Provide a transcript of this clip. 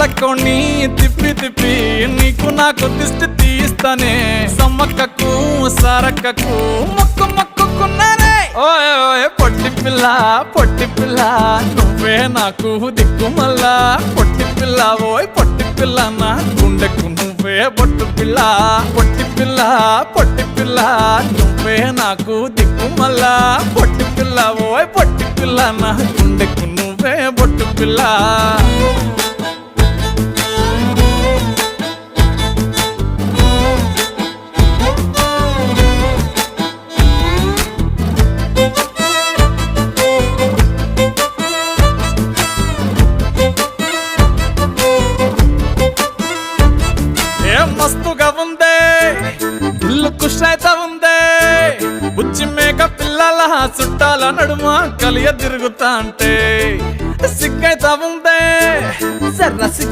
తక్కువని తిప్పి తిప్పి నీకు నాకు దిష్టి తీస్తానే సమ్మక్కకు సారక్కకు మొక్కు మొక్కుకున్నానే ఓయ్ ఓయ్ పొట్టి పిల్ల నువ్వే నాకు దిక్కు మల్లా పొట్టి పిల్ల ఓయ్ పొట్టి పిల్ల నా గుండెకు నువ్వే బొట్టు పిల్ల పొట్టి పిల్ల నువ్వే నాకు దిక్కు మల్లా పొట్టి పిల్ల ఓయ్ పొట్టి పిల్ల నా గుండెకు నువ్వే బొట్టు పిల్ల మస్తుగా ఉందే ఇల్లు కుషైత ఉందే బుచ్చి మేక పిల్లల చుట్టాల నడుమ కలియ తిరుగుతా అంటే సిగ్గైతా ఉందే